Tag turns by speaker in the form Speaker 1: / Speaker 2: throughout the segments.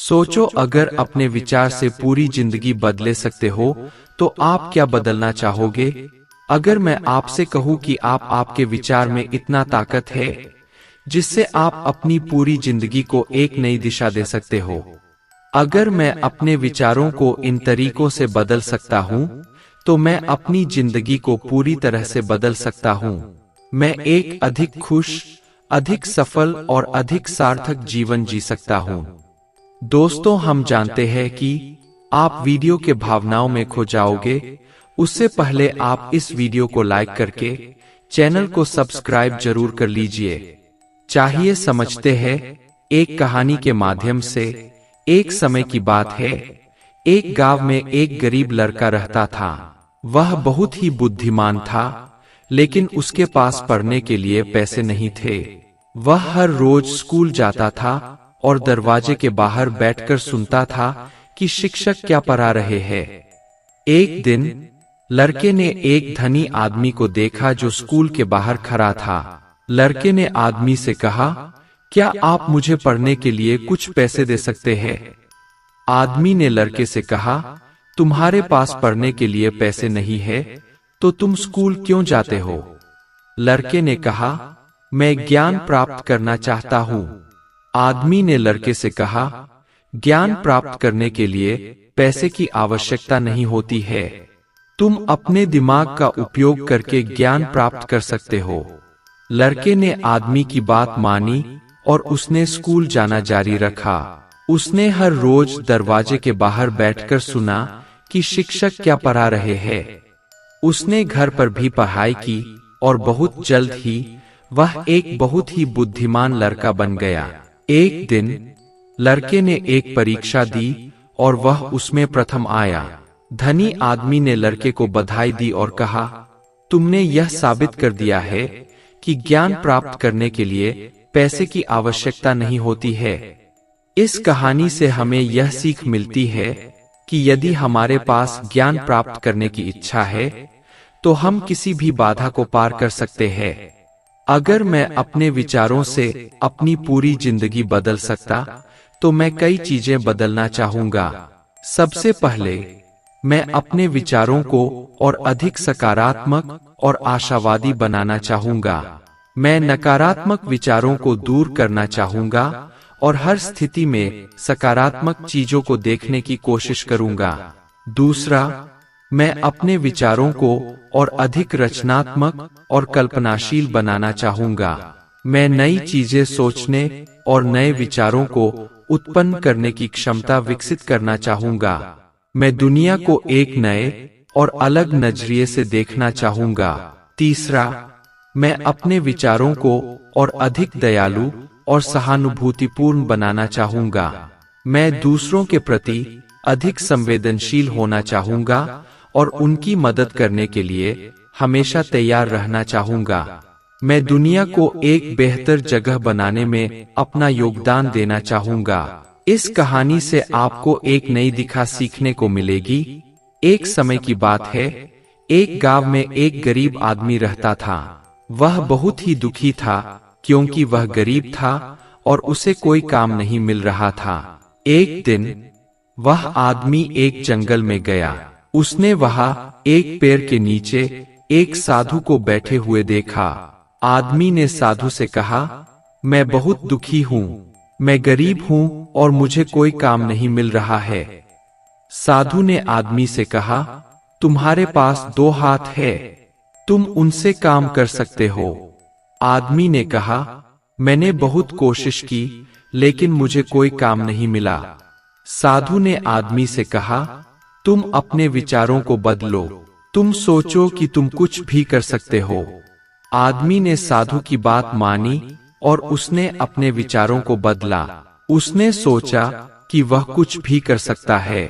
Speaker 1: सोचो, अगर अपने विचार से पूरी जिंदगी बदले सकते हो तो आप क्या बदलना चाहोगे? अगर मैं आपसे कहूं कि आपके विचार में इतना ताकत है जिससे आप अपनी पूरी जिंदगी को एक नई दिशा दे सकते हो। अगर मैं अपने विचारों को इन तरीकों से बदल सकता हूं तो मैं अपनी जिंदगी को पूरी तरह से बदल सकता हूं। मैं एक अधिक खुश, अधिक सफल और अधिक सार्थक जीवन जी सकता हूं। दोस्तों, हम जानते हैं कि आप वीडियो के भावनाओं में खो जाओगे। उससे पहले आप इस वीडियो को लाइक करके चैनल को सब्सक्राइब जरूर कर लीजिए। चाहिए समझते हैं एक कहानी के माध्यम से। एक समय की बात है, एक गांव में एक गरीब लड़का रहता था। वह बहुत ही बुद्धिमान था, लेकिन उसके पास पढ़ने के लिए पैसे नहीं थे। वह हर रोज स्कूल जाता था और दरवाजे के बाहर बैठकर सुनता था कि शिक्षक क्या पढ़ा रहे हैं। एक दिन लड़के ने एक धनी आदमी को देखा जो स्कूल के बाहर खड़ा था। लड़के ने आदमी से कहा, क्या आप मुझे पढ़ने के लिए कुछ पैसे दे सकते हैं? आदमी ने लड़के से कहा, तुम्हारे पास पढ़ने के लिए पैसे नहीं है तो तुम स्कूल क्यों जाते हो? लड़के ने कहा, मैं ज्ञान प्राप्त करना चाहता हूं। आदमी ने लड़के से कहा, ज्ञान प्राप्त करने के लिए पैसे की आवश्यकता नहीं होती है। तुम अपने दिमाग का उपयोग करके ज्ञान प्राप्त कर सकते हो। लड़के ने आदमी की बात मानी और उसने स्कूल जाना जारी रखा। उसने हर रोज दरवाजे के बाहर बैठकर सुना कि शिक्षक क्या पढ़ा रहे हैं। उसने घर पर भी पढ़ाई की और बहुत जल्द ही वह एक बहुत ही बुद्धिमान लड़का बन गया। एक दिन लड़के ने एक परीक्षा दी और वह उसमें प्रथम आया। धनी आदमी ने लड़के को बधाई दी और कहा, तुमने यह साबित कर दिया है कि ज्ञान प्राप्त करने के लिए पैसे की आवश्यकता नहीं होती है। इस कहानी से हमें यह सीख मिलती है कि यदि हमारे पास ज्ञान प्राप्त करने की इच्छा है तो हम किसी भी बाधा को पार कर सकते हैं। अगर मैं अपने विचारों से अपनी पूरी जिंदगी बदल सकता तो मैं कई चीजें बदलना चाहूंगा। सबसे पहले मैं अपने विचारों को और अधिक सकारात्मक और आशावादी बनाना चाहूंगा। मैं नकारात्मक विचारों को दूर करना चाहूंगा और हर स्थिति में सकारात्मक चीजों को देखने की कोशिश करूंगा। दूसरा, मैं अपने विचारों को और अधिक रचनात्मक और कल्पनाशील बनाना चाहूंगा। मैं नई चीजें सोचने और नए विचारों को उत्पन्न करने की क्षमता विकसित करना चाहूंगा। मैं दुनिया को एक नए और अलग नजरिए से देखना चाहूंगा। तीसरा, मैं अपने विचारों को और अधिक दयालु और सहानुभूतिपूर्ण बनाना चाहूंगा। मैं दूसरों के प्रति अधिक संवेदनशील होना चाहूंगा और उनकी मदद करने के लिए हमेशा तैयार रहना चाहूंगा। मैं दुनिया को एक बेहतर जगह बनाने में अपना योगदान देना चाहूंगा। इस कहानी से आपको एक नई दिशा सीखने को मिलेगी। एक समय की बात है, एक गांव में एक गरीब आदमी रहता था। वह बहुत ही दुखी था क्योंकि वह गरीब था और उसे कोई काम नहीं मिल रहा था। एक दिन वह आदमी एक जंगल में गया। उसने वहां एक पेड़ के नीचे एक साधु को बैठे हुए देखा। आदमी ने साधु से कहा, मैं बहुत दुखी हूँ, मैं गरीब हूँ और मुझे कोई काम नहीं मिल रहा है। साधु ने आदमी से कहा, तुम्हारे पास 2 हाथ है, तुम उनसे काम कर सकते हो। आदमी ने कहा, मैंने बहुत कोशिश की लेकिन मुझे कोई काम नहीं मिला। साधु ने आदमी से कहा, तुम अपने विचारों को बदलो, तुम सोचो कि तुम कुछ भी कर सकते हो। आदमी ने साधु की बात मानी और उसने अपने विचारों को बदला। उसने सोचा कि वह कुछ भी कर सकता है।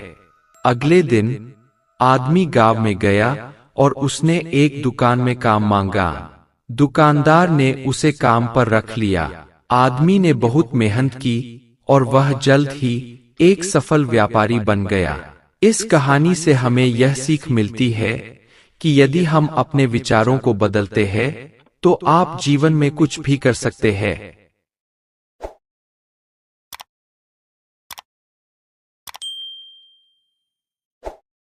Speaker 1: अगले दिन आदमी गांव में गया और उसने एक दुकान में काम मांगा। दुकानदार ने उसे काम पर रख लिया। आदमी ने बहुत मेहनत की और वह जल्द ही एक सफल व्यापारी बन गया। इस कहानी से हमें यह सीख मिलती है कि यदि हम अपने विचारों को बदलते हैं तो आप जीवन में कुछ भी कर सकते हैं।